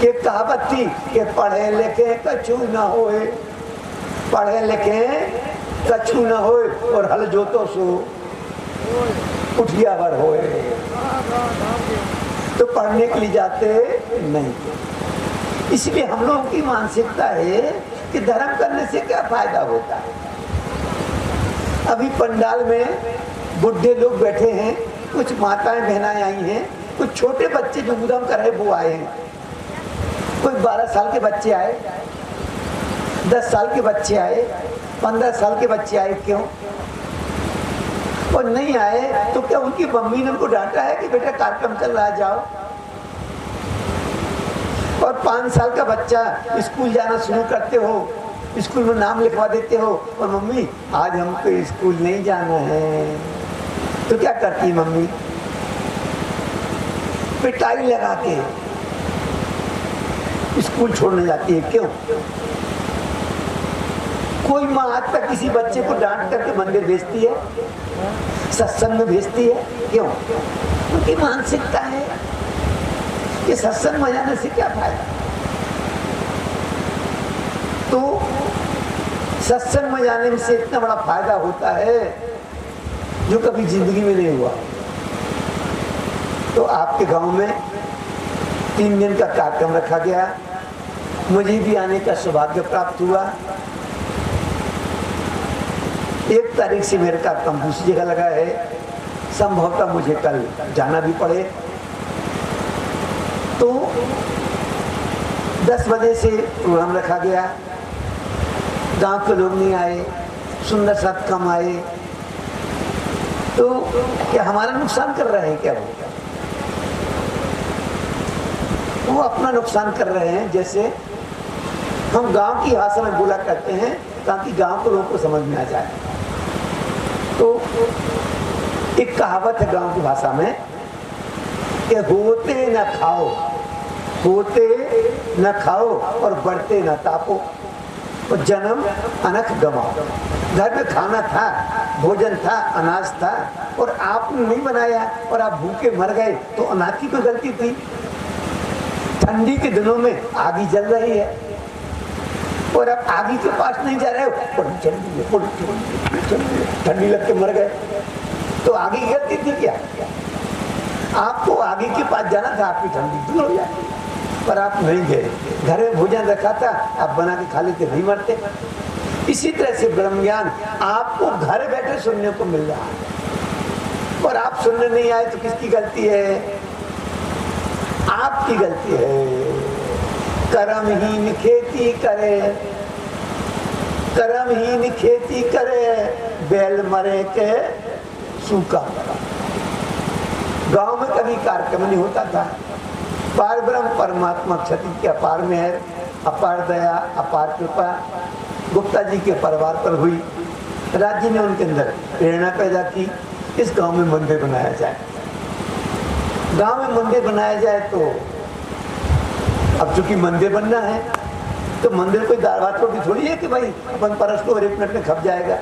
एक कहावत थी कि पढ़े लिखे कछु न होए, पढ़े लिखे कछु न होए और हल जोतो सो उठिया भर होए। तो पढ़ने के लिए जाते नहीं। इसलिए हम लोगों की मानसिकता है कि धर्म करने से क्या फायदा होता है। अभी पंडाल में बुढ़े लोग बैठे हैं, कुछ माताएं बहनाएं आई हैं, कुछ छोटे बच्चे जो उद्यम कर रहे वो आए हैं। कोई 12 साल के बच्चे आए, 10 साल के बच्चे आए, 15 साल के बच्चे आए। क्यों? और नहीं आए तो क्या उनकी मम्मी ने उनको डांटा है कि बेटा कार्यक्रम चल रहा है जाओ? और 5 साल का बच्चा स्कूल जाना शुरू करते हो, स्कूल में नाम लिखवा देते हो और मम्मी आज हमको स्कूल नहीं जाना है, तो क्या करती है मम्मी? पिटाई लगा के स्कूल छोड़ने जाती है। क्यों? कोई माँ आज तक किसी बच्चे को डांट करके मंदिर भेजती है, सत्संग में भेजती है? क्यों? उनकी मानसिकता है कि सत्संग में जाने से क्या फायदा। तो सत्संग में जाने से इतना बड़ा फायदा होता है जो कभी जिंदगी में नहीं हुआ। तो आपके गांव में 3 दिन का कार्यक्रम रखा गया, मुझे भी आने का सौभाग्य प्राप्त हुआ। 1 तारीख से मेरे कार्यक्रम दूसरी जगह लगा है, संभवतः मुझे कल जाना भी पड़े। तो 10 बजे से प्रोग्राम रखा गया, गांव के लोग नहीं आए, सुंदर साथ कम आए। तो क्या हमारा नुकसान कर रहे हैं? क्या वो अपना नुकसान कर रहे हैं। जैसे हम गांव की भाषा में बोला करते हैं ताकि गांव के लोगों को समझ में आ जाए। तो एक कहावत है गांव की भाषा में कि होते न खाओ, होते न खाओ और बढ़ते न तापो, और जन्म अनख गवाओ। घर में खाना था, भोजन था, अनाज था और आपने नहीं बनाया और आप भूखे मर गए, तो अनाज की कोई गलती थी? ठंडी के दिनों में आगी जल रही है और आप आगी के पास नहीं जा रहे हो, ठंडी लग के मर गए, तो आगी की गलती थी क्या? आपको आगी के पास जाना था, आपकी ठंडी दूर हो जाती, पर आप नहीं गए। घर में भोजन रखा था, आप बना के खा लेते, नहीं मरते। इसी तरह से ब्रह्म ज्ञान आपको घर बैठे सुनने को मिल रहा है और आप सुनने नहीं आए तो किसकी गलती है? आपकी गलती है। कर्महीन खेती करे, कर्महीन खेती करे, बैल मरे के सूखा पड़ा। गांव में कभी कार्यक्रम नहीं होता था। पार ब्रह्म परमात्मा क्षति के अपार में है, अपार दया, अपार कृपा गुप्ता जी के परिवार पर हुई। राज्य ने उनके अंदर प्रेरणा पैदा की, इस गांव में मंदिर बनाया जाए। गांव में मंदिर बनाया जाए तो अब चूंकि मंदिर बनना है तो मंदिर कोई दाल भात रोटी थोड़ी है कि भाई अपन परस लो और 1 मिनट में खप जाएगा।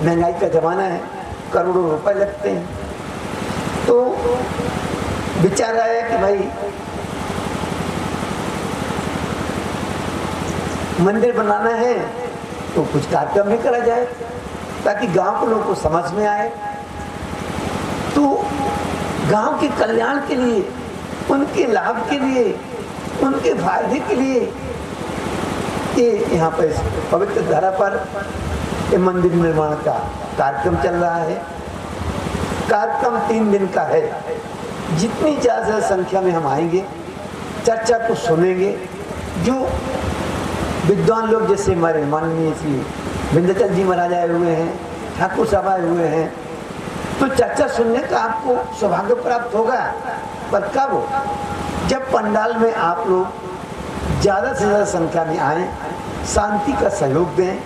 महंगाई का जमाना है, करोड़ों रुपए लगते हैं। तो विचार आया कि भाई मंदिर बनाना है तो कुछ कार्यक्रम भी करा जाए ताकि गांव के लोगों को समझ में आए। तो गांव के कल्याण के लिए, उनके लाभ के लिए, उनके फायदे के लिए ये यहाँ पर पवित्र धरा पर ये मंदिर निर्माण का कार्यक्रम चल रहा है। कार्यक्रम 3 दिन का है। जितनी ज़्यादा संख्या में हम आएंगे, चर्चा को सुनेंगे, जो विद्वान लोग जैसे हमारे माननीय श्री विंध्याचल जी महाराज आए हुए हैं, ठाकुर साहब आए हुए हैं, तो चर्चा सुनने का आपको सौभाग्य प्राप्त होगा। पर कब? जब पंडाल में आप लोग ज़्यादा से ज़्यादा संख्या में आएँ, शांति का सहयोग दें,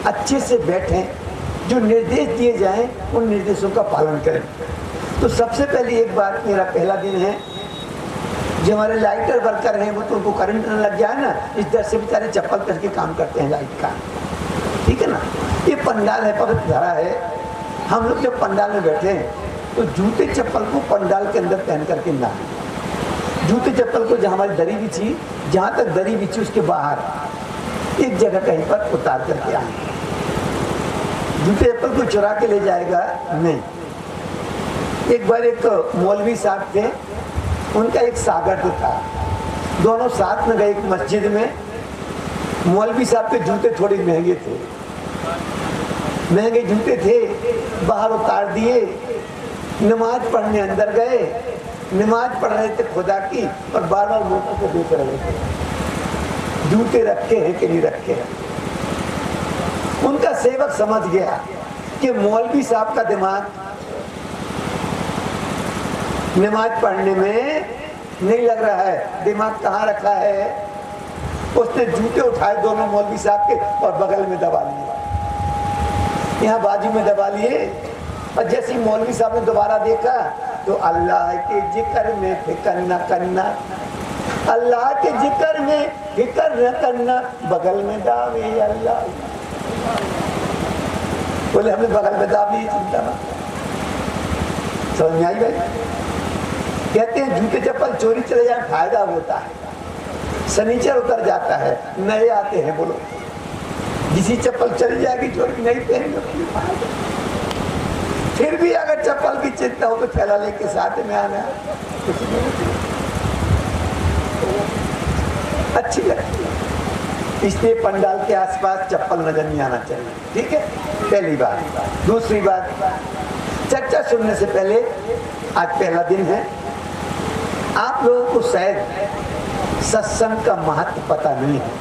अच्छे से बैठें, जो निर्देश दिए जाएं उन निर्देशों का पालन करें। तो सबसे पहले एक बात, मेरा पहला दिन है, जो हमारे लाइटर वर्कर हैं वो तो उनको करंट न लग जाए ना, इस डर से बेचारे चप्पल पहन के काम करते हैं लाइट का, ठीक है ना। ये पंडाल है, पवित्र धरा है। हम लोग जब पंडाल में बैठे हैं तो जूते चप्पल को पंडाल के अंदर पहन करके ना, जूते चप्पल को जहाँ हमारी दरी बिछी, जहाँ तक दरी बिछी उसके बाहर एक जगह कहीं पर उतार करके आएंगे। जूते चप्पल को चुरा के ले जाएगा नहीं। एक बार एक मौलवी साहब थे, उनका एक शागिर्द था, दोनों साथ में गए एक मस्जिद में। मौलवी साहब के जूते थोड़े महंगे थे, महंगे जूते थे, बाहर उतार दिए, नमाज पढ़ने अंदर गए, नमाज पढ़ रहे थे खुदा की, और बार बार लोगों को देख रहे थे जूते रखे हैं कि नहीं रखे हैं। उनका सेवक समझ गया कि मौलवी साहब का दिमाग नमाज पढ़ने में नहीं लग रहा है, दिमाग कहाँ रखा है। उसने जूते उठाए दोनों मौलवी साहब के और बगल में दबा लिए, यहाँ बाजू में दबा लिए। और जैसे ही मौलवी साहब ने दोबारा देखा तो अल्लाह के जिक्र में फिक्र न करना, अल्लाह के जिक्र में फिक्र न करना, बगल में दावे अल्लाह। बोले हमने बगल में दाब ली, चिंता मत। समझ में आई भाई? कहते हैं जूते चप्पल चोरी चले जाए फायदा होता है, सनीचर उतर जाता है, नए आते हैं। बोलो जिसी चप्पल चली जाएगी चोरी नहीं पहनेंगे। फिर भी अगर चप्पल की चिंता हो तो थैला लेके साथ में आना, अच्छी लगती है। इसलिए पंडाल के आसपास चप्पल नजर नहीं आना चाहिए, ठीक है, पहली बात। दूसरी बात, चर्चा सुनने से पहले, आज पहला दिन है, आप लोगों को शायद सत्संग का महत्व पता नहीं है,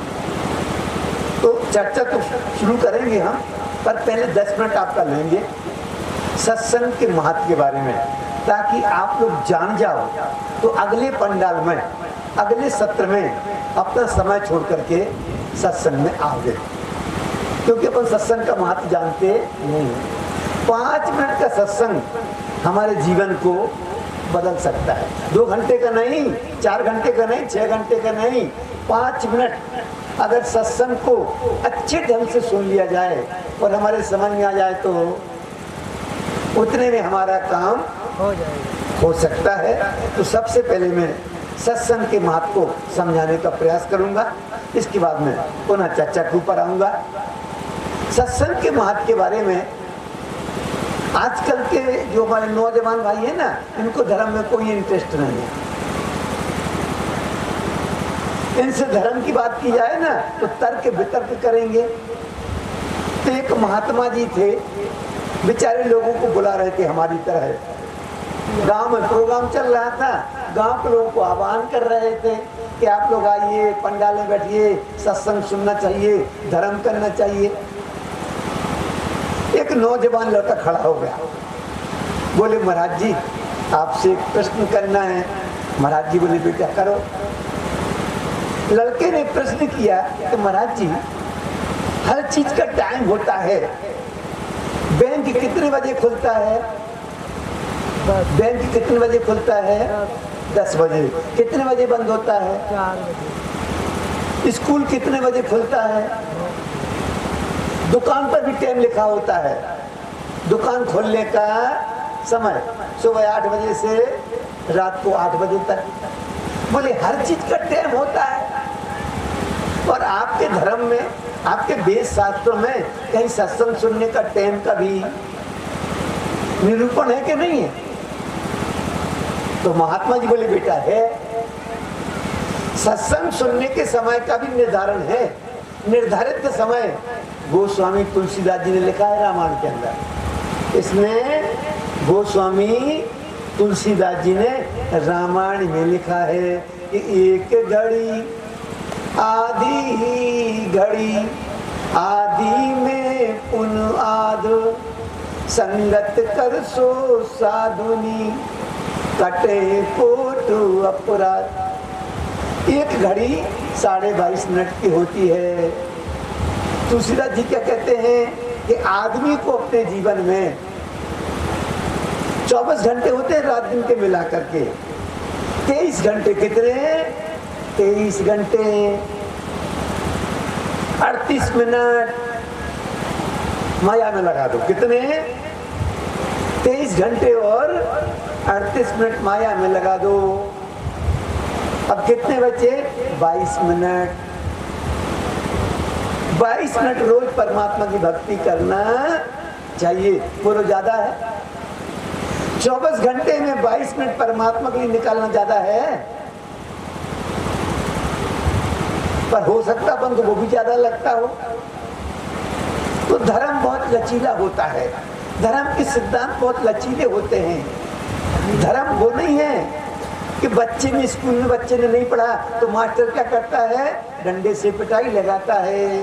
तो चर्चा तो शुरू करेंगे हम, पर पहले 10 मिनट आपका लेंगे सत्संग के महत्व के बारे में, ताकि आप लोग जान जाओ तो अगले पंडाल में, अगले सत्र में अपना समय छोड़ करके सत्संग में आओगे, क्योंकि अपन सत्संग का महत्व जानते नहीं। 5 मिनट का सत्संग हमारे जीवन को बदल सकता है। 2 घंटे का नहीं, 4 घंटे का नहीं, 6 घंटे का नहीं, 5 मिनट अगर सत्संग को अच्छे ढंग से सुन लिया जाए और हमारे समझ में आ जाए तो उतने में हमारा काम हो सकता है। तो सबसे पहले मैं सत्संग के महत्व को समझाने का प्रयास करूंगा, इसके बाद मैं पुनः चर्चा के ऊपर आऊंगा। सत्संग के महत्व के बारे में आजकल के जो हमारे नौजवान भाई है ना, इनको धर्म में कोई इंटरेस्ट नहीं है। इनसे धर्म की बात की जाए ना तो तर्क वितर्क करेंगे। तो एक महात्मा जी थे, बेचारे लोगों को बुला रहे थे हमारी तरह। गांव में प्रोग्राम चल रहा था, गांव के लोगों को आह्वान कर रहे थे कि आप लोग आइए, पंडाल में बैठिए, सत्संग सुनना चाहिए, धर्म करना चाहिए। एक नौजवान लड़का खड़ा हो गया, बोले महाराज जी आपसे एक प्रश्न करना है। महाराज जी बोले बेटा करो। लड़के ने प्रश्न किया कि महाराज जी हर चीज का टाइम होता है, बैंक कितने बजे खुलता है? बैंक कितने बजे खुलता है? 10 बजे। कितने बजे बंद होता है? 4 बजे। स्कूल कितने बजे खुलता है? दुकान पर भी टाइम लिखा होता है, दुकान खोलने का समय सुबह 8 बजे से रात को 8 बजे तक। बोले हर चीज का टाइम होता है। और आपके धर्म में, आपके वेद शास्त्रों में कहीं सत्संग सुनने का टाइम का भी निरूपण है कि नहीं है? तो महात्मा जी बोले बेटा है, सत्संग सुनने के समय का भी निर्धारण है। निर्धारित समय गोस्वामी तुलसीदास जी ने लिखा है रामायण के अंदर। इसमें गोस्वामी तुलसीदास जी ने रामायण में लिखा है कि एक घड़ी आधी घड़ी, आदि में पुन आद, संगत कर सो साधुनी, कटे कोट अपराध। एक घड़ी 22.5 मिनट की होती है। तुलसीदास जी क्या कहते हैं कि आदमी को अपने जीवन में 24 घंटे होते हैं रात दिन के मिला करके। 23 घंटे कितने? 23 घंटे 38 मिनट माया में लगा दो। कितने? 23 घंटे और 38 मिनट माया में लगा दो। अब कितने बचे? 22 मिनट। 22 मिनट रोज परमात्मा की भक्ति करना चाहिए। बोलो ज्यादा है? 24 घंटे में 22 मिनट परमात्मा के लिए निकालना ज्यादा है? पर हो सकता अपन को वो भी ज्यादा लगता हो। तो धर्म बहुत लचीला होता है, धर्म के सिद्धांत बहुत लचीले होते हैं। धर्म वो नहीं है कि बच्चे ने स्कूल में बच्चे ने नहीं पढ़ा तो मास्टर क्या करता है? डंडे से पिटाई लगाता है।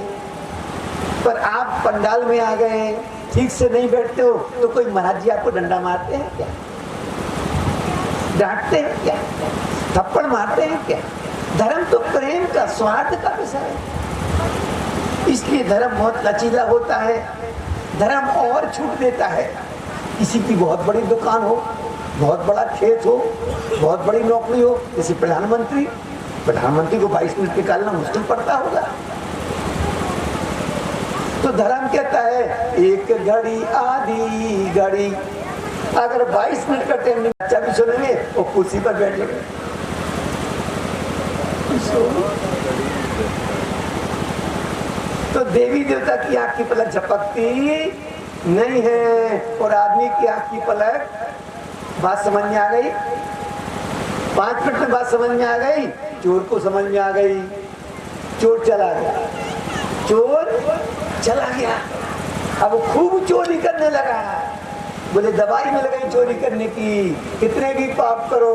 पर आप पंडाल में आ गए, ठीक से नहीं बैठते हो तो कोई महाराज जी आपको डंडा मारते हैं क्या? डांटते हैं क्या? थप्पड़ मारते हैं क्या? धर्म तो प्रेम का, स्वार्थ का विषय है। इसलिए धर्म बहुत लचीला होता है। धर्म और छूट देता है। किसी की बहुत बड़ी दुकान हो, बहुत बड़ा खेत हो, बहुत बड़ी नौकरी हो, जैसे प्रधानमंत्री को 22 मिनट निकालना मुश्किल पड़ता होगा। तो धर्म कहता है एक घड़ी आधी घड़ी। अगर 22 मिनट का टाइम बच्चा भी सुनेंगे वो कुर्सी पर बैठ लेंगे। तो देवी देवता की आंख की पलक झपकती नहीं है और आदमी की आंख की पलक। बात समझ में आ गई? 5 मिनट में बात समझ में आ गई। चोर को समझ में आ गई। चोर चला गया, चोर चला गया। अब वो खूब चोरी करने लगा। बोले दवाई मिल गई चोरी करने की, कितने भी पाप करो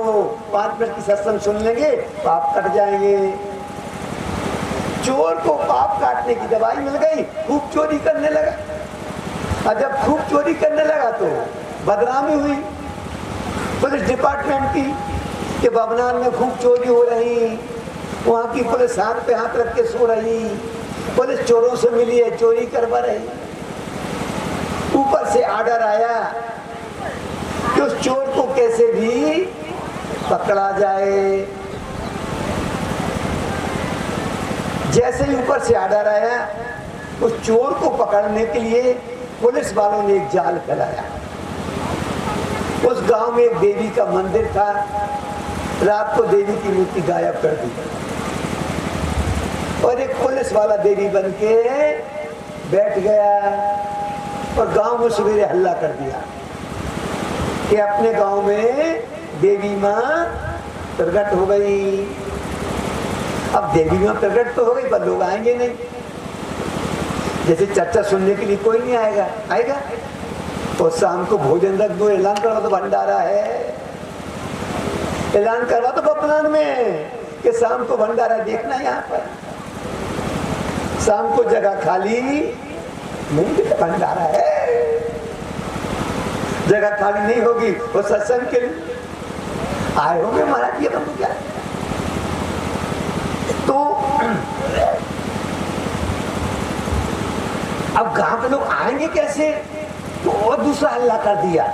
5 मिनट की सत्संग सुन लेंगे पाप कट जाएंगे। चोर को पाप काटने की दवाई मिल गई, खूब चोरी करने लगा। और जब खूब चोरी करने लगा तो बदनामी हुई पुलिस डिपार्टमेंट की कि बबनान में खूब चोरी हो रही। वहाँ की पुलिस हाथ पे हाथ रख के सो रही। पुलिस चोरों से मिली है, चोरी करवा रही। ऊपर से आर्डर आया कि उस चोर को कैसे भी पकड़ा जाए। जैसे ही ऊपर से आर्डर आया, उस चोर को पकड़ने के लिए पुलिस वालों ने एक जाल फैलाया। उस गांव में एक देवी का मंदिर था। रात को देवी की मूर्ति गायब कर दी और एक पुलिस वाला देवी बन के बैठ गया और गांव में सवेरे हल्ला कर दिया कि अपने गांव में देवी माँ प्रकट हो गई। अब देवी माँ प्रकट तो हो गई पर लोग आएंगे नहीं। जैसे चर्चा सुनने के लिए कोई नहीं आएगा और शाम को भोजन रख दो, ऐलान करवा तो भंडारा है, ऐलान करवा तो बपनान में कि शाम को भंडारा देखना। यहाँ पर शाम को जगह खाली नहीं, भंडारा है, जगह खाली नहीं होगी। वो सत्संग के लिए आए होंगे महाराज ये तो क्या। तो अब गांव के लोग आएंगे कैसे? तो और दूसरा हल्ला कर दिया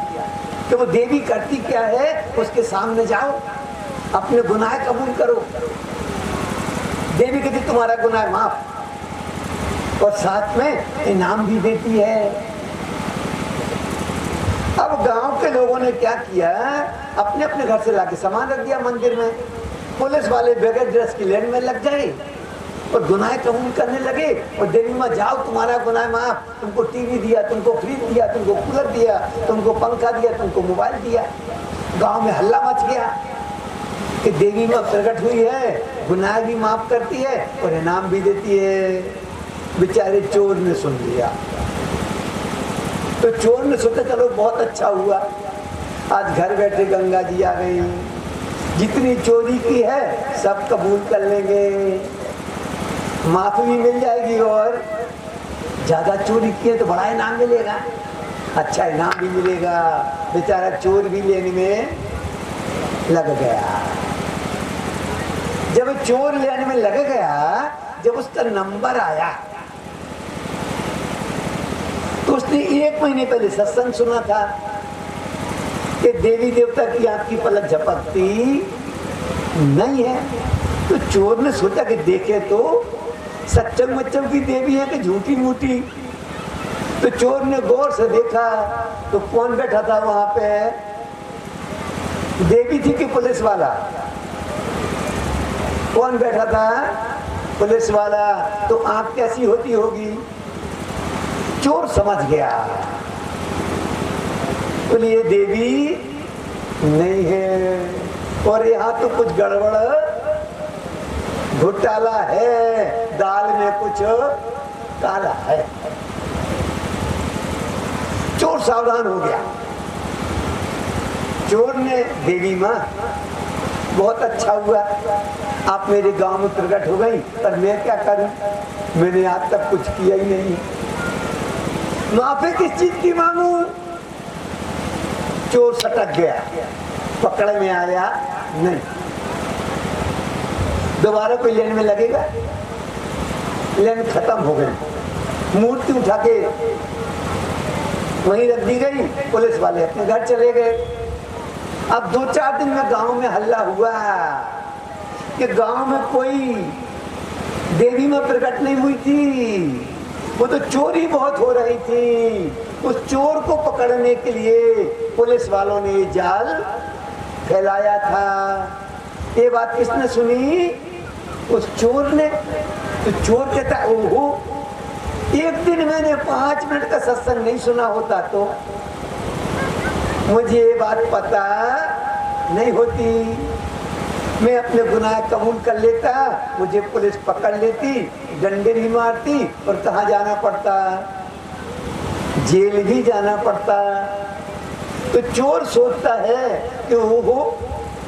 कि वो देवी करती क्या है, उसके सामने जाओ, अपने गुनाह कबूल करो। देवी कहती तुम्हारा गुनाह माफ और साथ में इनाम भी देती है। अब गांव के लोगों ने क्या किया, अपने अपने घर से लाके सामान रख दिया मंदिर में। पुलिस वाले बगैर ड्रेस की लाइन में लग जाए और गुनाह कबूल करने लगे और देवी माँ जाओ तुम्हारा गुनाह माफ, तुमको टीवी दिया, तुमको फ्रिज दिया, तुमको कूलर दिया, तुमको पंखा दिया, तुमको मोबाइल दिया। गांव में हल्ला मच गया कि देवी माँ प्रकट हुई है, गुनाह भी माफ करती है और इनाम भी देती है। बेचारे चोर ने सुन लिया तो चोर ने सोचा चलो बहुत अच्छा हुआ, आज घर बैठे गंगा जी आ गई, जितनी चोरी की है सब कबूल कर लेंगे, माफी भी मिल जाएगी और ज्यादा चोरी की है तो बड़ा इनाम मिलेगा, अच्छा इनाम भी मिलेगा। बेचारा चोर भी लेने में लग गया। जब चोर लेने में लग गया, जब उसका नंबर आया तो उसने 1 महीने पहले सत्संग सुना था कि देवी देवता की आंख की पलक झपकती नहीं है। तो चोर ने सोचा कि देखे तो सच्चम मच्चम की देवी है कि झूठी मूठी। तो चोर ने गौर से देखा तो कौन बैठा था वहां पे, देवी थी कि पुलिस वाला? कौन बैठा था? पुलिस वाला। तो आंख कैसी होती होगी? चोर समझ गया, बोलिए देवी नहीं है, और यहाँ तो कुछ गड़बड़ घोटाला है, दाल में कुछ काला है। चोर सावधान हो गया। चोर ने, देवी माँ बहुत अच्छा हुआ आप मेरे गांव में प्रकट हो गई, पर मैं क्या करूं, मैंने आज तक कुछ किया ही नहीं। माफी किस चीज की मांगू? चोर सटक गया, पकड़ में आया नहीं। दोबारा कोई लेन में लगेगा? लेन खत्म हो गई। मूर्ति उठा के वहीं रख दी गई। पुलिस वाले अपने घर चले गए। अब 2-4 दिन में गांव में हल्ला हुआ कि गांव में कोई देवी में प्रकट नहीं हुई थी, वो तो चोरी बहुत हो रही थी। उस चोर को पकड़ने के लिए पुलिस वालों ने जाल फैलाया था। ये बात किसने सुनी? उस चोर ने। तो चोर कहता, ओहो, एक दिन मैंने 5 मिनट का सत्संग नहीं सुना होता तो मुझे ये बात पता नहीं होती। मैं अपने गुनाह कबूल कर लेता, मुझे पुलिस पकड़ लेती, डंडे भी मारती, और कहाँ जाना पड़ता? जेल भी जाना पड़ता। तो चोर सोचता है कि ओहो,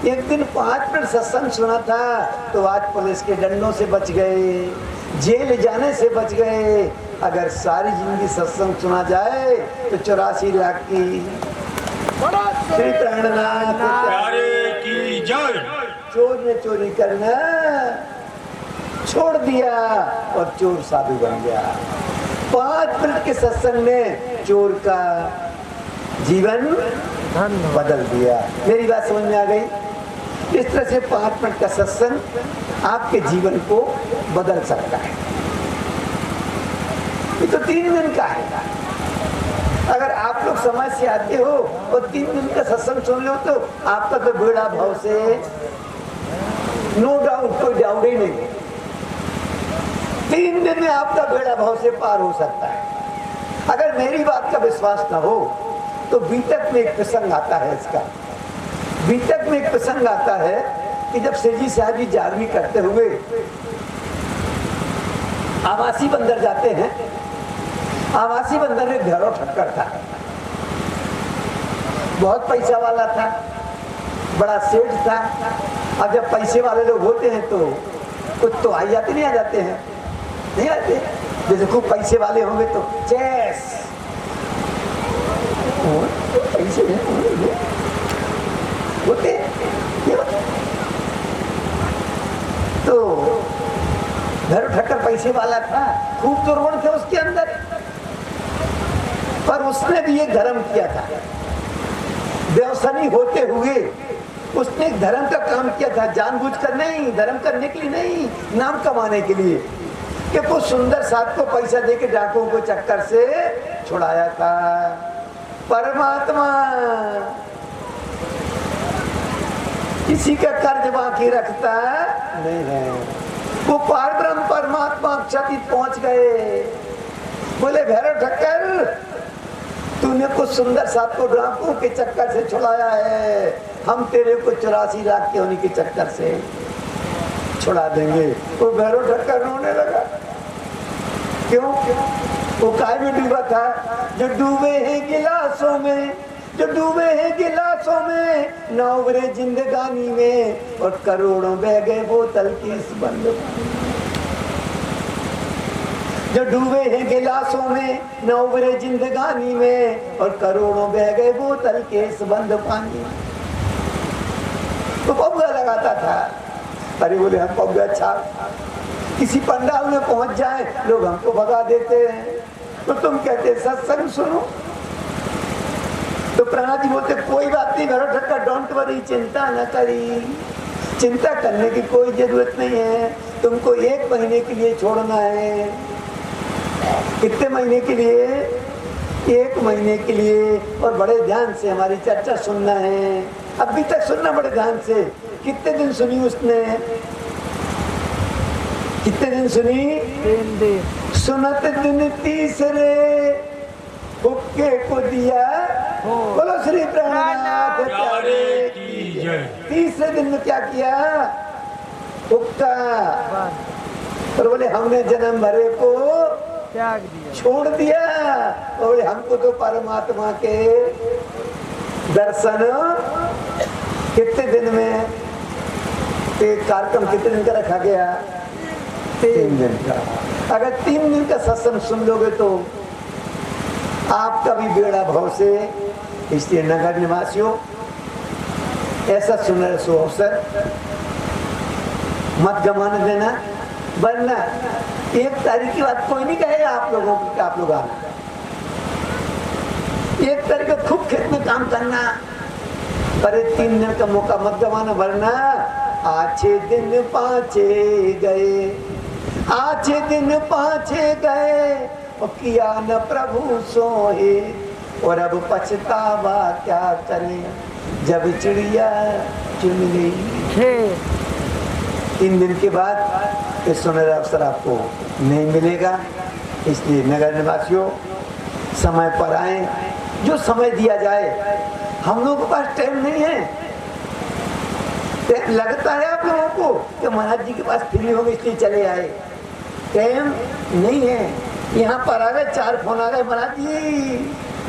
एक दिन 5 मिनट सत्संग सुना था तो आज पुलिस के डंडों से बच गए, जेल जाने से बच गए। अगर सारी जिंदगी सत्संग सुना जाए तो 84 लाख की। श्री प्राणनाथ प्यारे की जय। चोर ने चोरी करना छोड़ दिया और चोर साधु बन गया। 5 मिनट के सत्संग ने चोर का जीवन बदल दिया। मेरी बात समझ में आ गई? इस तरह से 5 मिनट का सत्संग आपके जीवन को बदल सकता है। ये तो 3 दिन का है। अगर आप लोग समाज से आते हो और 3 दिन का सत्संग सुन लो तो आपका तो बेड़ा भाव से नो डाउट, कोई डाउट ही नहीं। 3 दिन में आपका बेड़ा भाव से पार हो सकता है। अगर मेरी बात का विश्वास ना हो तो बीतक में एक प्रसंग आता है इसका। बीतक में एक प्रसंग आता है कि जब सेजी साहब जी जागरण करते हुए आवासी बंदर जाते हैं। आवासी बंदर एक घरों ठक्कर था, बहुत पैसा वाला था, बड़ा सेठ था। अब जब पैसे वाले लोग होते हैं तो कुछ तो आ जाते नहीं, आ जाते हैं नहीं आते। जैसे खूब पैसे वाले होंगे तो चेस, पैसे होते तो घर ठक्कर पैसे वाला था, खूब तो रोड थे उसके अंदर, पर उसने भी एक धर्म किया था। व्यवसायी होते हुए उसने एक धर्म का काम किया था, जानबूझकर नहीं, धर्म करने के लिए नहीं, नाम कमाने के लिए। कि कुछ सुंदर साथ को पैसा देके डाकुओं को चक्कर से छुड़ाया था। परमात्मा किसी का कर्ज बाकी रखता नहीं है। वो पार ब्रह्म परमात्मा क्षति पहुंच गए। बोले भैरव ठक्कर, तूने कुछ सुंदर साथ को डाकुओं के चक्कर से छुड़ाया है, हम तेरे को 84 लाख के होने के चक्कर से छुड़ा देंगे। वो भैरव ठक्कर रोने लगा। क्यों? वो काय में डूबा था? जो डूबे हैं गिलासों में, जो डूबे हैं गिलासों में, न उभरे जिंदगानी में, और करोड़ों बह गए बोतल की इस बंद। जो डूबे हैं गिलासों में, न उभरे जिंदगानी में, और करोड़ों बह गए बोतल के इस बंद पानी। तो पौगा लगाता था। अरे बोले हम पौगा, अच्छा किसी पंडाल में पहुंच जाए लोग हमको भगा देते हैं, तो तुम कहते सत्संग सुनो। तो प्रहलाद जी बोलते कोई बात नहीं भैरव ठक्कर, डोंट वरी, चिंता न करी, चिंता करने की कोई जरूरत नहीं है। तुमको 1 महीने के लिए छोड़ना है। कितने महीने के लिए? 1 महीने के लिए। और बड़े ध्यान से हमारी चर्चा सुनना है। अभी तक सुनना बड़े ध्यान से। कितने दिन सुनी उसने? कितने दिन सुनी? 3 दिन। सुनत दिन तीसरे हुक्के को दिया। बोलो श्री प्राणनाथ प्यारे की जय। तीसरे दिन में क्या किया? हुक्का। और बोले हमने जन्म भरे को त्याग दिया, छोड़ दिया। और बोले हमको तो परमात्मा के दर्शन कितने दिन में, एक कार्यक्रम कितने दिन का रखा गया? 3 दिन का। अगर 3 दिन का सत्संग सुन लोगे तो आपका भी बेड़ा भव से। इसलिए नगर निवासियों, ऐसा सुनर सो अवसर मत गंवाने देना, वरना 1 तारीख की बात कोई नहीं कहेगा आप लोगों को कि आप लोग आना। 1 तारीख को खूब खेत में काम करना, पर 3 दिन का मौका मत गंवाना, वरना आछे दिन पाछे गए, आछे दिन पाछे गए, और किया न प्रभु सोहे, और अब पछतावा क्या करे जब चिड़िया चुन गई। 3 दिन के बाद इस सुनहरा अवसर आपको नहीं मिलेगा। इसलिए नगर निवासियों, समय पर आए, जो समय दिया जाए। हम लोगों के पास टाइम नहीं है। लगता है आप लोगों को कि महाराज जी के पास फ्री होंगे इसलिए चले आए, टाइम नहीं है। यहाँ पर आ गए, 4 फोन आ गए, महाराज जी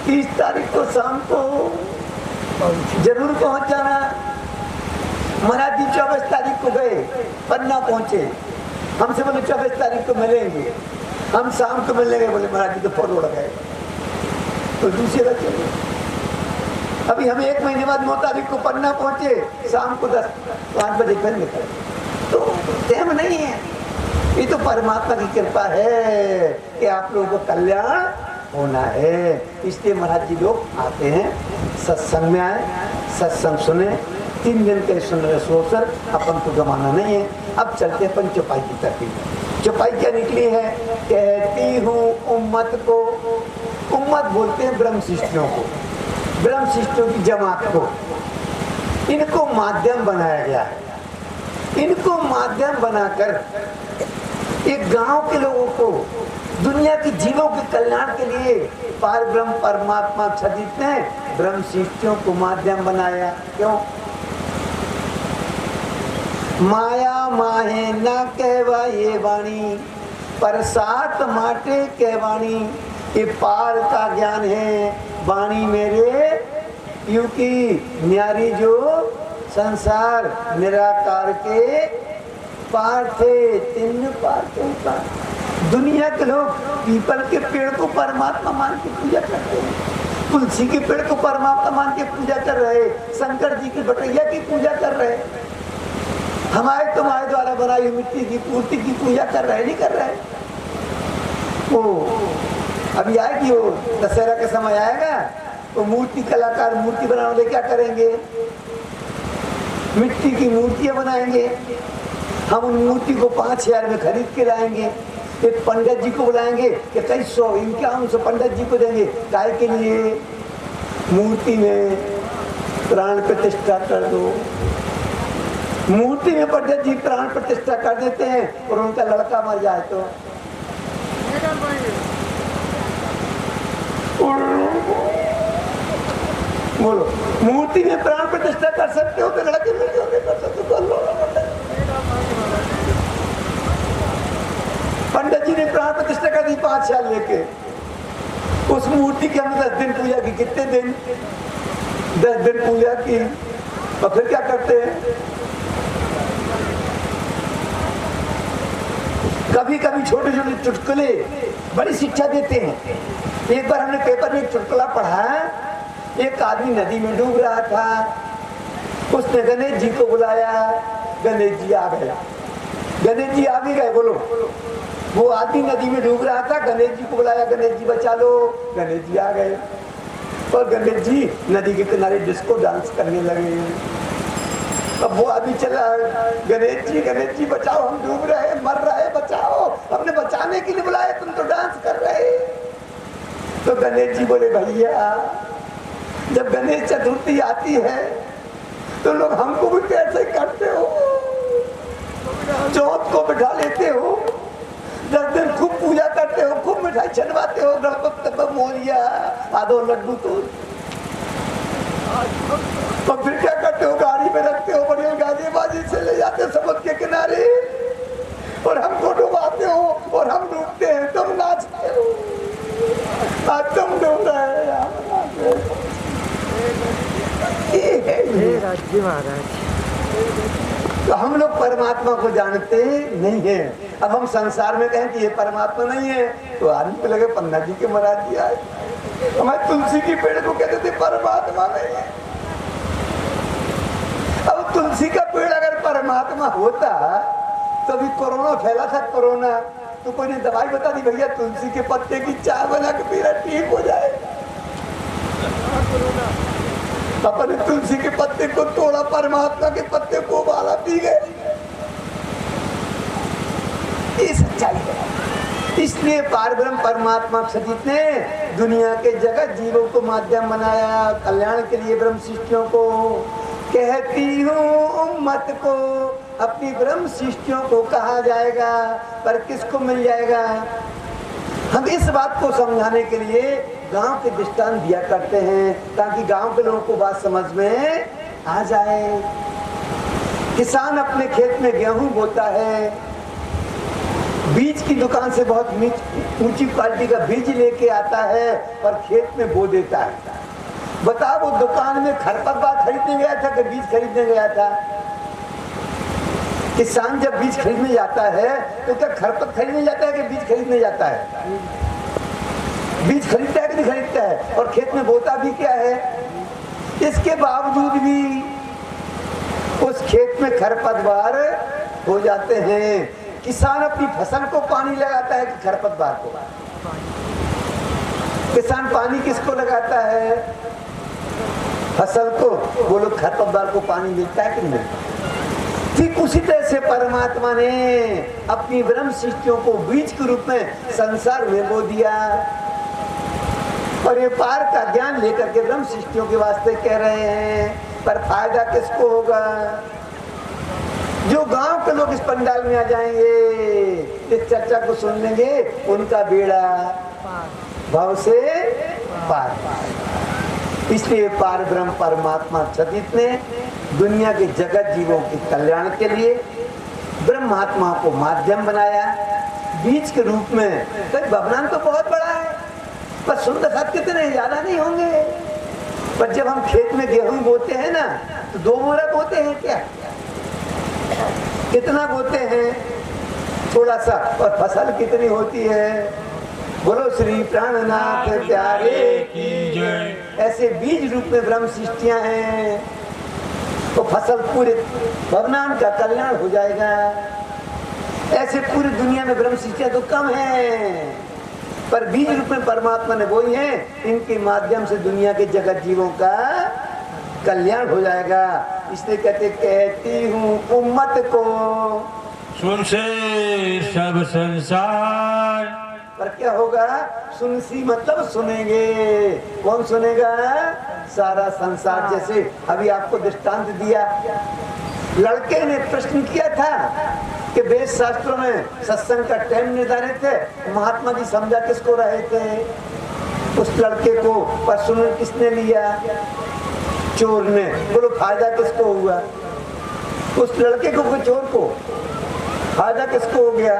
30 तारीख को शाम को जरूर पहुंच जाना। महाराज जी 24 तारीख को गए, पन्ना पहुंचे, हमसे बोले 24 तारीख को मिलेंगे, हम शाम को मिलेंगे, बोले महाराज जी तो फोन उड़ गए, तो दूसरी बात चलिए। अभी हम 1 महीने बाद 9 तारीख को पन्ना पहुंचे, शाम को 5 बजे फिर निकले, तो टाइम नहीं है। ये तो परमात्मा की कृपा है कि आप लोगों को कल्याण होना है। इसलिए महाराज जी लोग आते हैं, सत्संग में आए, सत्संग सुने। 3 दिन के सुन रहे सोचकर अपन को गंवाना नहीं है। अब चलते अपन चौपाई की तरफ। चौपाई क्या निकली है? कहती हूँ उम्मत को, उम्मत बोलते हैं ब्रह्म शिष्यों को, ब्रह्म शिष्यों की जमात को। इनको माध्यम बनाया गया है। इनको माध्यम बनाकर एक गांव के लोगों को, दुनिया के जीवों के कल्याण के लिए पार ब्रह्म परमात्मा सदित ने ब्रह्म शिष्यों को माध्यम बनाया। क्यों? माया माहे न कहवा ये वाणी, पर सात माटे कहवाणी, ये पार का ज्ञान है वाणी मेरे, क्योंकि न्यारी जो संसार निराकार के पार थे, 3 पार थे ऊपर। दुनिया के लोग पीपल के पेड़ को परमात्मा मान के पूजा करते हैं, तुलसी के पेड़ को परमात्मा मान के पूजा कर रहे, शंकर जी की बटैया की पूजा कर रहे, हमारे तुम्हारे द्वारा बनाई मिट्टी की मूर्ति की पूजा कर रहे, नहीं कर रहे। वो अभी आएगी, वो दशहरा के समय आएगा, तो मूर्ति कलाकार मूर्ति बनाने वाले क्या करेंगे? मिट्टी की मूर्तियां बनाएंगे। हम उन मूर्ति को 5,000 में खरीद के लाएंगे। एक पंडित जी को बुलाएंगे कि 250 इनका उनसे पंडित जी को देंगे, काय के लिए? मूर्ति में प्राण प्रतिष्ठा कर दो। मूर्ति में पंडित जी प्राण प्रतिष्ठा कर देते हैं और उनका लड़का मर जाए तो बोलो, मूर्ति में प्राण प्रतिष्ठा कर सकते हो तो लड़के मिल जाओगे, कर सकते हो। पंडित जी ने प्राण प्रतिष्ठा कर दी 5 साल लेके, उस मूर्ति की हमने 10 दिन पूजा की। कितने दिन? 10 दिन पूजा की। और फिर क्या करते हैं? कभी कभी छोटे छोटे चुटकुले बड़ी शिक्षा देते हैं। एक बार हमने पेपर में एक चुटकुला पढ़ा, एक आदमी नदी में डूब रहा था, उसने गणेश जी को बुलाया, गणेश जी आ गए। गणेश जी आ भी गए, बोलो। वो आदमी नदी में डूब रहा था, गणेश जी को बुलाया, गणेश जी बचा लो, गणेश जी आ गए। और गणेश जी नदी के किनारे डिस्को डांस करने लगे। अब वो आदमी चला, गणेश जी बचाओ, हम डूब रहे, मर रहे, बचाओ। हमने बचाने के लिए बुलाया, तुम तो डांस कर रहे। तो गणेश जी बोले, भैया जब गणेश चतुर्थी आती है तो लोग हमको भी कैसे करते हो? चौथ को बिठा लेते हो, 10 दिन खूब पूजा करते हो, खूब मिठाई छनवाते हो, गणपति मोरिया आधो लड्डू तो फिर क्या करते हो? गाड़ी में रखते हो, बढ़िया गाजीबाजी से ले जाते हो समुद्र के किनारे और हमको डुबाते हो और हम डूबते हैं, तुम नाचते हो। आज तुम डूब रहे राज्य महाराज। तो हम लोग परमात्मा को जानते नहीं है। अब हम संसार में कहें कि ये परमात्मा नहीं है तो आदमी को लगे पन्ना जी के महाराज दिया है। हमारे तुलसी की पेड़ को कहते थे परमात्मा नहीं है। अब तुलसी का पेड़ अगर परमात्मा होता तो अभी कोरोना फैला था, कोरोना तो कोई ने दवाई बता दी, भैया तुलसी के पत्ते की चाय बना के पीना ठीक हो जाए। अपने तुलसी के पत्ते को तोड़ा, परमात्मा के पत्ते को उबाला, पी गए। ये सच्चाई है। इसलिए पारब्रह्म परमात्मा सचित ने दुनिया के जगत जीवों को माध्यम बनाया कल्याण के लिए। ब्रह्म शिष्टियों को कहती हूँ उम्मत को, अपनी ब्रह्म शिष्टियों को कहा जाएगा, पर किसको मिल जाएगा? हम इस बात को समझाने के लिए गांव के दृष्टांत दिया करते हैं ताकि गांव के लोगों को बात समझ में आ जाए। किसान अपने खेत में गेहूं बोता है, बीज की दुकान से बहुत ऊंची क्वालिटी का बीज लेके आता है और खेत में बो देता है। बताओ वो दुकान में खरपतवार खरीदने गया था कि बीज खरीदने गया था? किसान जब बीज खरीदने जाता है तो क्या खरपत खरीदने जाता है कि बीज खरीदने जाता है? बीज खरीदता है कि नहीं खरीदता है? और खेत में बोता भी क्या है? इसके बावजूद भी उस खेत में खरपतवार हो जाते हैं। किसान अपनी फसल को पानी लगाता है कि खरपतवार को? किसान पानी किसको लगाता है? फसल को। वो लोग खरपतवार को पानी मिलता है कि नहीं मिलता? ठीक उसी तरह से परमात्मा ने अपनी ब्रह्म सृष्टियों को बीज के रूप में संसार में बो दिया और ये पार का ज्ञान लेकर के ब्रह्म सृष्टियों के वास्ते कह रहे हैं। पर फायदा किसको होगा? जो गांव के लोग इस पंडाल में आ जाएंगे, इस चर्चा को सुन लेंगे, उनका बेड़ा भाव से पार। इसलिए पार ब्रह्म परमात्मा सचित ने दुनिया के जगत जीवों के कल्याण के लिए ब्रह्मात्मा को माध्यम बनाया बीज के रूप में। तो भवनान तो बहुत बड़ा है, पर सुंदर साथ कितने ज्यादा नहीं होंगे। पर जब हम खेत में गेहूं बोते हैं ना तो 2 बोरा बोते हैं क्या? कितना बोते हैं? थोड़ा सा। और फसल कितनी होती है? बोलो श्री प्राणनाथ प्यारे की जय। ऐसे बीज रूप में ब्रह्म सृष्टियां हैं तो फसल पूरे भवनान का कल्याण हो जाएगा। ऐसे पूरी दुनिया में ब्रह्म सृष्टियां तो कम है, पर बीज रूप में परमात्मा ने वही है, इनके माध्यम से दुनिया के जगत जीवों का कल्याण हो जाएगा। इसलिए कहती हूँ उम्मत को, सुन से सब संसार। पर क्या होगा? सुनसी मतलब सुनेंगे। कौन सुनेगा? सारा संसार। जैसे अभी आपको दृष्टांत दिया, लड़के ने प्रश्न किया था कि वेद शास्त्रों में सत्संग का टाइम निर्धारित है, महात्मा जी समझा किसको रहे थे? उस लड़के को। पर सुन किसने लिया? चोर ने। बोलो फायदा किसको हुआ? उस लड़के को, चोर को। फायदा किसको हो गया?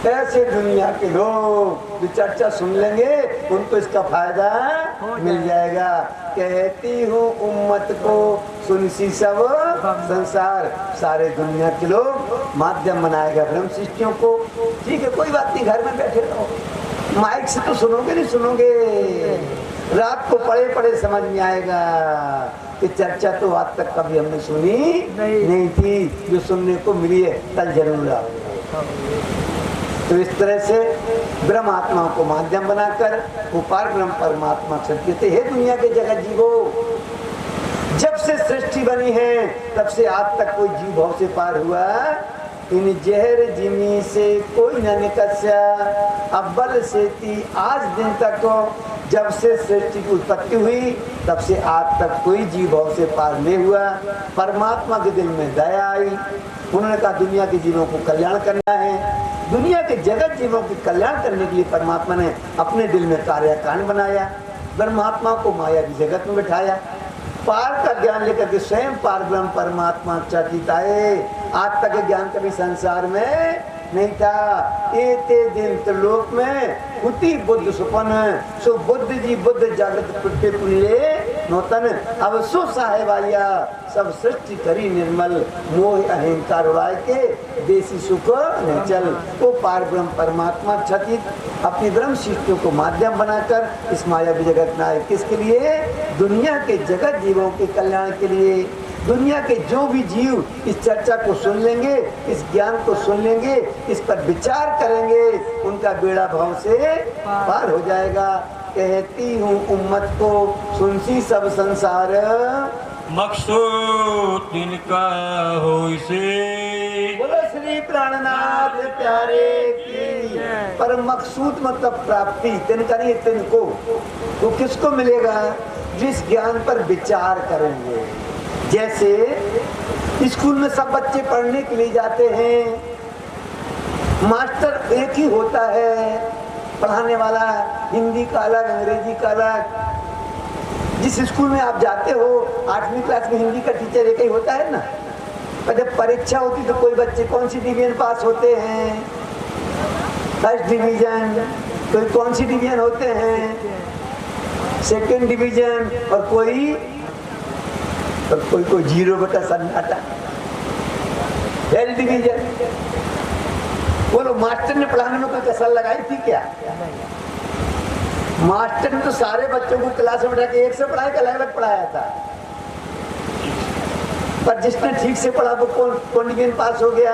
ऐसे दुनिया के लोग जो चर्चा सुन लेंगे उनको इसका फायदा मिल जाएगा। कहती हूँ उम्मत को, सुनसी सब संसार। सारे दुनिया के लोग माध्यम बनाएगा ब्रह्म सृष्टियों को। ठीक है, कोई बात नहीं, घर में बैठे रहो, माइक से तो सुनोगे नहीं सुनोगे, रात को पढ़े पढ़े समझ में आएगा कि चर्चा तो आज तक कभी हमने सुनी नहीं थी, जो सुनने को मिली है कल जरूर आओ। तो इस तरह से ब्रह्म आत्मा को माध्यम बनाकर वो पार ब्रह्म परमात्मा सत्य थे। हे दुनिया के जगत जीवो, जब से सृष्टि बनी है तब से आज तक कोई जीव भाव से पार हुआ इन जहर जिमी से कोई न निकस्या। अव्वल से थी आज दिन तक जब से सृष्टि की उत्पत्ति हुई तब से आज तक कोई जीव भाव से पार नहीं हुआ। परमात्मा के दिल में दया आई, उन्होंने कहा दुनिया के जीवों को कल्याण करना है। दुनिया के जगत जीवों के कल्याण करने के लिए परमात्मा ने अपने दिल में कार्यकांड बनाया, ब्रह्मात्मा को माया की जगत में बिठाया, पार का ज्ञान लेकर के स्वयं पार ब्रह्म परमात्मा चकिताए। आज तक ज्ञान कभी संसार में नहीं था। एते दिन त्रिलोक में हुती बुद्ध सुपन, सो बुद्ध जी बुद्ध जागृत पुट्टे पुल्ले नूतन, अब सो साहेबाया सब सृष्टि करी निर्मल, मोह अहंकार उड़ाए के देसी सुख नहीं चल। वो पार ब्रह्म परमात्मा छतित अपनी ब्रह्म शिष्टों को माध्यम बनाकर इस माया भी जगत में आए। किसके लिए? दुनिया के जगत जीवों के कल्याण के लिए। दुनिया के जो भी जीव इस चर्चा को सुन लेंगे, इस ज्ञान को सुन लेंगे, इस पर विचार करेंगे, उनका बेड़ा भाव से पार हो जाएगा। कहती हूँ उम्मत को सुनसी सब संसार, मकसूद तिनका होई से। बोलो श्री प्राणनाथ प्यारे की। पर मकसूद मतलब प्राप्ति, तिनका नहीं तिनको। वो किसको मिलेगा? जिस ज्ञान पर विचार करेंगे। जैसे स्कूल में सब बच्चे पढ़ने के लिए जाते हैं, मास्टर एक ही होता है, पढ़ाने वाला हिंदी का अलग, अंग्रेजी का अलग। जिस स्कूल में आप जाते हो 8वीं क्लास में हिंदी का टीचर एक ही होता है ना। पर जब परीक्षा होती तो कोई बच्चे कौन सी डिवीजन पास होते हैं? First division. कोई कौन सी डिवीजन होते हैं? Second division. और कोई 0/सन्नाटा, पहली डिवीजन। बोलो मास्टर ने पढ़ाने में कोई कसर लगाई थी क्या? मास्टर ने तो सारे बच्चों को क्लास में बैठा के एक से पढ़ाया, अलग अलग पढ़ाया था। पर जिसने ठीक से पढ़ा वो कौन डिवीजन पास हो गया?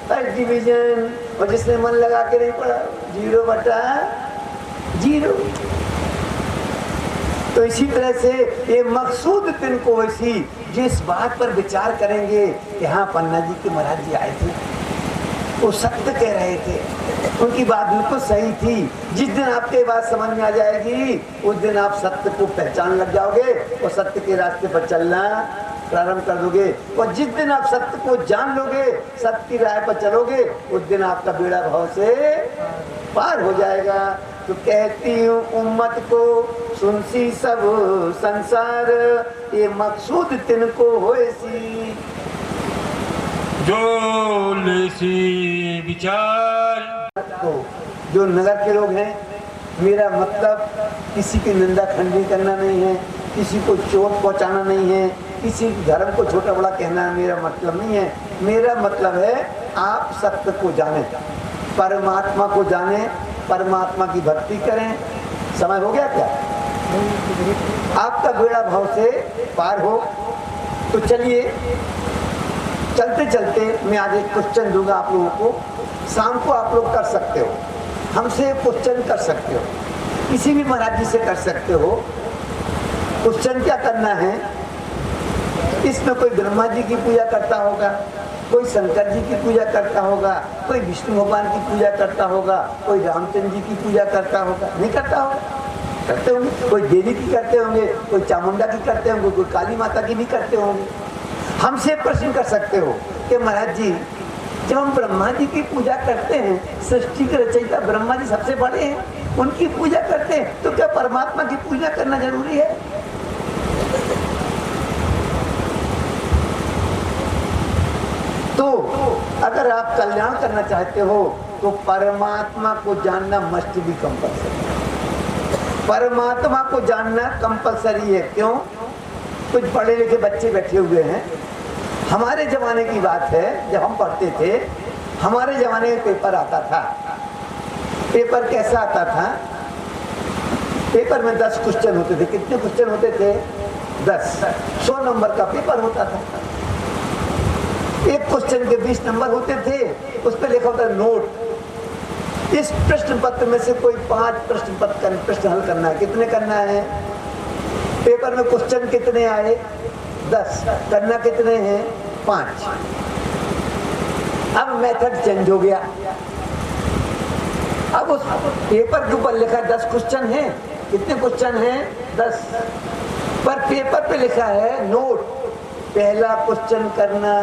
First division. और जिसने मन लगा के नहीं पढ़ा 0/0। तो इसी तरह से ये मकसूद तिनको वैसी जिस बात पर विचार करेंगे कि हाँ पन्ना जी के महाराज जी आए थे, वो सत्य कह रहे थे, उनकी बात बिल्कुल सही थी। जिस दिन आपके बात समझ में आ जाएगी उस दिन आप सत्य को पहचान लग जाओगे और सत्य के रास्ते पर चलना प्रारंभ कर दोगे। और जिस दिन आप सत्य को जान लोगे, सत्य की राह पर चलोगे, उस दिन आपका बेड़ा भाव से पार हो जाएगा। तो कहती हूँ उम्मत को सुनसी सब संसार, ये मकसूद तिनको होए सी। जो लेसी विचार। तो जो नगर के लोग हैं, मेरा मतलब किसी की निंदा खंडनी करना नहीं है, किसी को चोट पहुंचाना नहीं है, किसी धर्म को छोटा बड़ा कहना मेरा मतलब नहीं है। मेरा मतलब है आप सत्य को जाने, परमात्मा को जाने, परमात्मा की भक्ति करें। समय हो गया क्या? आपका बेड़ा भाव से पार हो। तो चलिए चलते चलते मैं आज एक क्वेश्चन दूंगा आप लोगों को। शाम को आप लोग कर सकते हो, हमसे क्वेश्चन कर सकते हो, किसी भी महाराज जी से कर सकते हो। क्वेश्चन क्या करना है? इसमें कोई ब्रह्मा जी की पूजा करता होगा, कोई शंकर जी की पूजा करता होगा, कोई विष्णु भगवान की पूजा करता होगा, कोई रामचंद्र जी की पूजा करता होगा, नहीं करता होगा? करते होंगे। कोई देवी की करते होंगे, कोई चामुंडा की करते होंगे, कोई काली माता की भी करते होंगे। हमसे प्रश्न कर सकते हो कि महाराज जी जब हम ब्रह्मा जी की पूजा करते हैं, सृष्टि के रचयिता ब्रह्मा जी सबसे बड़े हैं, उनकी पूजा करते हैं, तो क्या परमात्मा की पूजा करना जरूरी है? तो अगर आप कल्याण करना चाहते हो तो परमात्मा को जानना मस्ट बी कंपल्सरी। परमात्मा को जानना कंपल्सरी है। क्यों? कुछ पढ़े लिखे बच्चे बैठे हुए हैं। हमारे जमाने की बात है, जब हम पढ़ते थे, हमारे जमाने में पेपर आता था। पेपर कैसा आता था? पेपर में 10 क्वेश्चन होते थे। कितने क्वेश्चन होते थे? 10। 100 नंबर का पेपर होता था। एक क्वेश्चन के 20 नंबर होते थे। उस पर लिखा होता नोट। इस प्रश्न पत्र में से कोई 5 प्रश्न हल करना है। कितने करना है? पेपर में क्वेश्चन कितने आए? 10। करना कितने हैं? 5। अब मेथड चेंज हो गया। अब उस पेपर के ऊपर लिखा 10 क्वेश्चन है, कितने क्वेश्चन हैं? 10। पर पेपर पे लिखा है नोट, पहला क्वेश्चन करना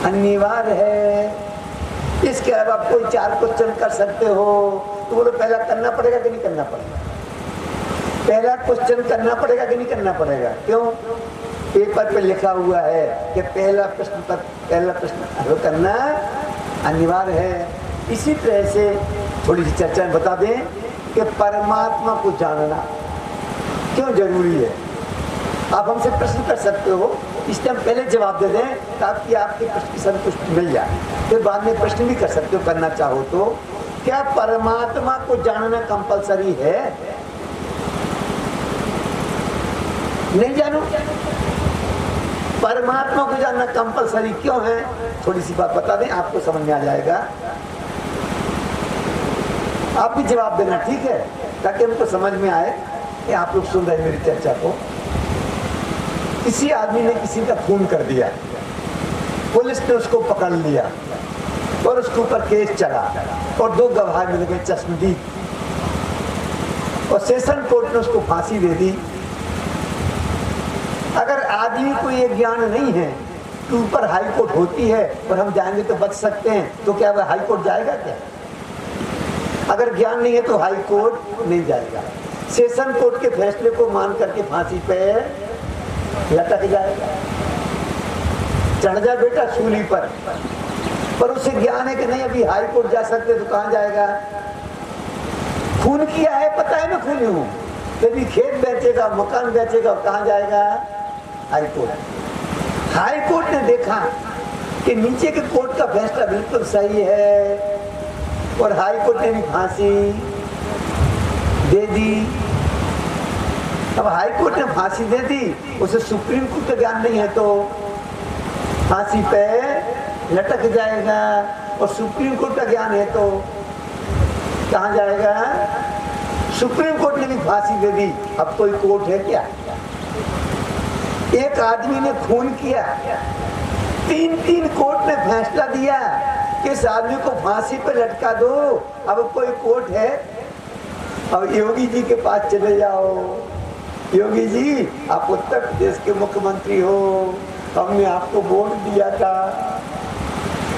अनिवार्य है। इसके अलावा कोई 4 क्वेश्चन कर सकते हो, तो बोलो पहला करना पड़ेगा कि नहीं करना पड़ेगा? पहला क्वेश्चन करना पड़ेगा कि नहीं करना पड़ेगा? क्यों? पेपर पे लिखा हुआ है कि पहला प्रश्न हल करना अनिवार्य है। इसी तरह से थोड़ी सी चर्चा में बता दें कि परमात्मा को जानना क्यों जरूरी है। आप हमसे प्रश्न कर सकते हो, इसलिए हम पहले जवाब दे दें ताकि आपके प्रश्न की संतुष्टि मिल जाए। फिर बाद में प्रश्न भी कर सकते हो करना चाहो तो। क्या परमात्मा को जानना कंपलसरी है? नहीं जानो? परमात्मा को जानना कंपलसरी क्यों है? थोड़ी सी बात बता दें, आपको समझ में आ जाएगा। आप भी जवाब देना, ठीक है, ताकि हमको समझ में आए कि आप लोग सुन रहे मेरी चर्चा को। किसी आदमी ने किसी का खून कर दिया, पुलिस ने उसको पकड़ लिया और उसके ऊपर केस चला और 2 गवाह मिल गए चश्मदीद, और सेशन कोर्ट ने उसको फांसी दे दी। अगर आदमी को ये ज्ञान नहीं है कि ऊपर हाई कोर्ट होती है और हम जाएंगे तो बच सकते हैं, तो क्या वह हाई कोर्ट जाएगा क्या? अगर ज्ञान नहीं है तो हाई कोर्ट नहीं जाएगा। सेशन कोर्ट के फैसले को मान करके फांसी पे लटक जाएगा। चढ़ जा बेटा सूली पर उसे ज्ञान है कि नहीं अभी हाई कोर्ट जा सकते, तो कहां जाएगा? खून किया है, पता है मैं खूनी हूं, कभी खेत बेचेगा, मकान बेचेगा, कहां जाएगा? High court. हाई कोर्ट ने देखा कि नीचे के कोर्ट का फैसला बिल्कुल सही है और हाई कोर्ट ने भी फांसी दे दी। अब हाई कोर्ट ने फांसी दे दी, उसे सुप्रीम कोर्ट का ज्ञान नहीं है तो फांसी पे लटक जाएगा, और सुप्रीम कोर्ट का ज्ञान है तो कहां जाएगा? सुप्रीम कोर्ट ने भी फांसी दे दी, अब कोई कोर्ट है क्या? एक आदमी ने खून किया, 3 कोर्ट ने फैसला दिया कि इस आदमी को फांसी पे लटका दो, अब कोई कोर्ट है? अब योगी जी के पास चले जाओ, योगी जी आप उत्तर प्रदेश के मुख्यमंत्री हो, हमने आपको वोट दिया था,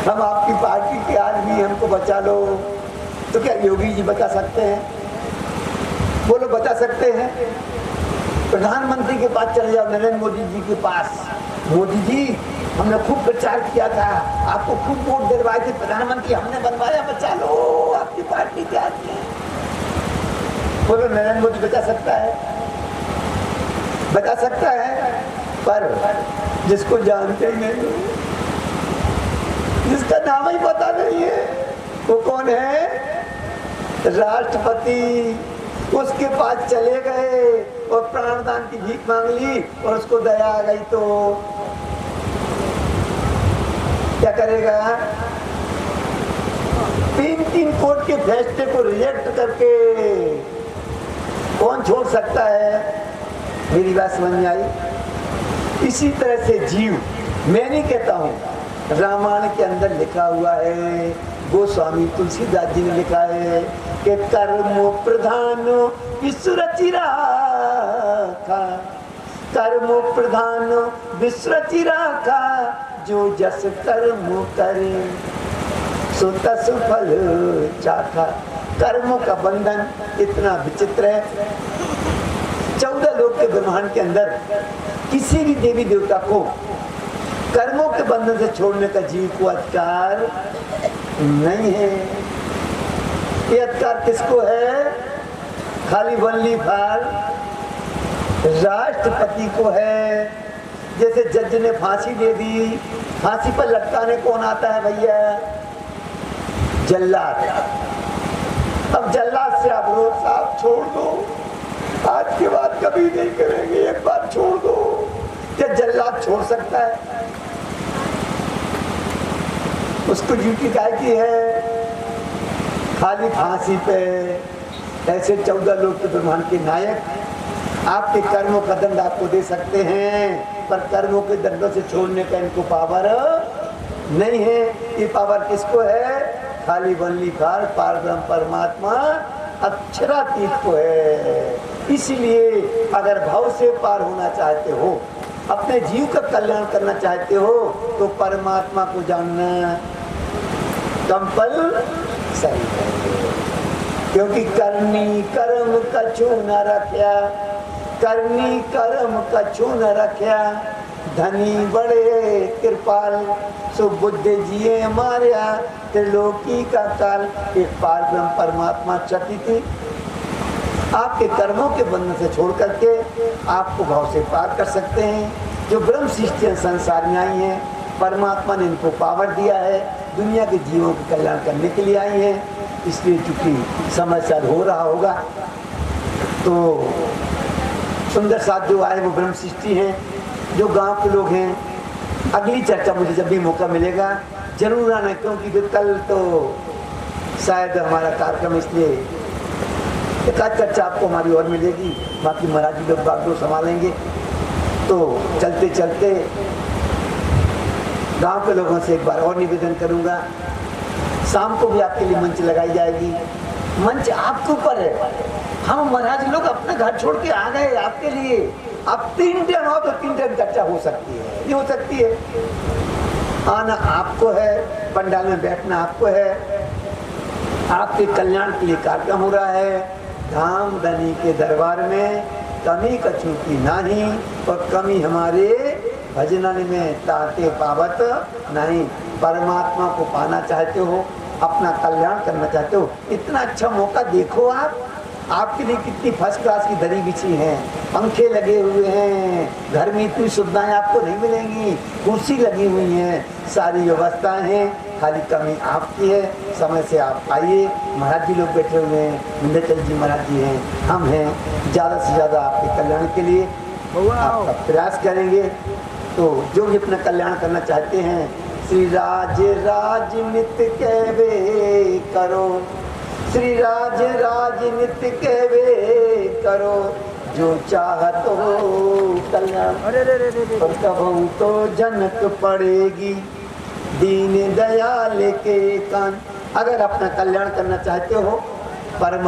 हम आपकी पार्टी के आदमी, हमको बचा लो। तो क्या योगी जी बचा सकते हैं? बोलो बचा सकते हैं? प्रधानमंत्री के पास चले जाओ, नरेंद्र मोदी जी के पास, मोदी जी हमने खूब प्रचार किया था, आपको खूब वोट दिलवाए थे, प्रधानमंत्री हमने बनवाया, बचा लो, आपकी पार्टी के आदमी। बोलो नरेंद्र मोदी बचा सकता है? बता सकता है, पर जिसको जानते ही नहीं, जिसका नाम ही पता नहीं है, वो कौन है? राष्ट्रपति। उसके पास चले गए और प्राणदान की भीख मांग ली और उसको दया आ गई तो क्या करेगा? 3 कोर्ट के फैसले को रिजेक्ट करके कौन छोड़ सकता है? मेरी बात समझ में आई? इसी तरह से जीव, मैं नहीं कहता हूँ, रामायण के अंदर लिखा हुआ है, गोस्वामी तुलसीदास जी ने लिखा है कि कर्म प्रधान विश्व रचि राखा, कर्म प्रधान विश्व रचि राखा, जो जस कर्म करे सो तस फल चाखा। कर्मों का बंधन इतना विचित्र है। 14 लोक के ब्रह्मांड के अंदर किसी भी देवी देवता को कर्मों के बंधन से छोड़ने का जीव को अधिकार नहीं है। ये अधिकार किसको है? खाली वनली फॉर राष्ट्रपति को है। जैसे जज ने फांसी दे दी, फांसी पर लटकाने कौन आता है भैया? जल्लाद। अब जल्लाद से आप रोज साहब छोड़ दो, आज के बाद कभी नहीं करेंगे, एक बार छोड़ दो। क्या जल्लाद छोड़ सकता है? उसको ड्यूटी काय की है? खाली फांसी पे। ऐसे 14 लोक के ब्रह्मांड के नायक आपके कर्मों का दंड आपको दे सकते हैं, पर कर्मों के दंडों से छोड़ने का इनको पावर नहीं है। ये पावर किसको है? खाली वनली फॉर पारब्रह्म परमात्मा अक्षरातीत को है। इसलिए अगर भाव से पार होना चाहते हो, अपने जीव का कल्याण करना चाहते हो, तो परमात्मा को जानना कंपल्सरी है। क्योंकि करनी कर्म कछु न रखया, करनी कर्म कछु न रखया, धनी बड़े कृपाल, सुबुद्धि जिए मार्या, त्रिलोकी का काल। एक पार ब्रह्म परमात्मा चकित आपके कर्मों के बंधन से छोड़ करके आपको भाव से पार कर सकते हैं। जो ब्रह्म सृष्टियां संसार में आई हैं, परमात्मा ने इनको पावर दिया है, दुनिया के जीवों के कल्याण करने के लिए आई हैं। इसलिए चूंकि समस्या हो रहा होगा, तो सुंदर साथ जो आए वो ब्रह्म सृष्टि है। जो गांव के लोग हैं, अगली चर्चा मुझे जब भी मौका मिलेगा जरूर आना, क्योंकि फिर कल तो शायद हमारा कार्यक्रम, इसलिए एक आध चर्चा आपको हमारी और मिलेगी। बाकी महाराज जी लोग बागडोर संभालेंगे। तो चलते चलते गांव के लोगों से एक बार और निवेदन करूंगा, शाम को भी आपके लिए मंच लगाई जाएगी। मंच आपके ऊपर है। हम महाराज लोग अपना घर छोड़ के आ गए आपके लिए। अब 3 टाइम हो तो 3 टाइम चर्चा हो सकती है, ये हो सकती है। आना आपको है, पंडाल में बैठना आपको है, आपके कल्याण के लिए कार्यक्रम हो रहा है। धाम धनी के दरबार में कमी कछु की नाही, और कमी हमारे भजनन में ताते पावत नहीं। परमात्मा को पाना चाहते हो, अपना कल्याण करना चाहते हो, इतना अच्छा मौका देखो। आपके लिए कितनी फर्स्ट क्लास की दरी बिछी है, पंखे लगे हुए हैं, घर में इतनी सुविधाएं आपको नहीं मिलेंगी, कुर्सी लगी हुई है, सारी व्यवस्थाएं हैं। खाली कमी आपकी है। समय से आप आइए। महाराज जी लोग बैठे हुए हैं, विंध्याचल जी महाराज जी हैं, हम हैं। ज़्यादा से ज़्यादा आपके कल्याण के लिए आपका प्रयास करेंगे। तो जो भी अपना कल्याण करना चाहते हैं, श्री राज नित्य कहवे करो, श्री राज नित्य कहवे करो, जो चाहत हो कल्याण। और कबहू तो जनक पड़ेगी दीन दयाल के कान। अगर अपना कल्याण करना चाहते हो, परम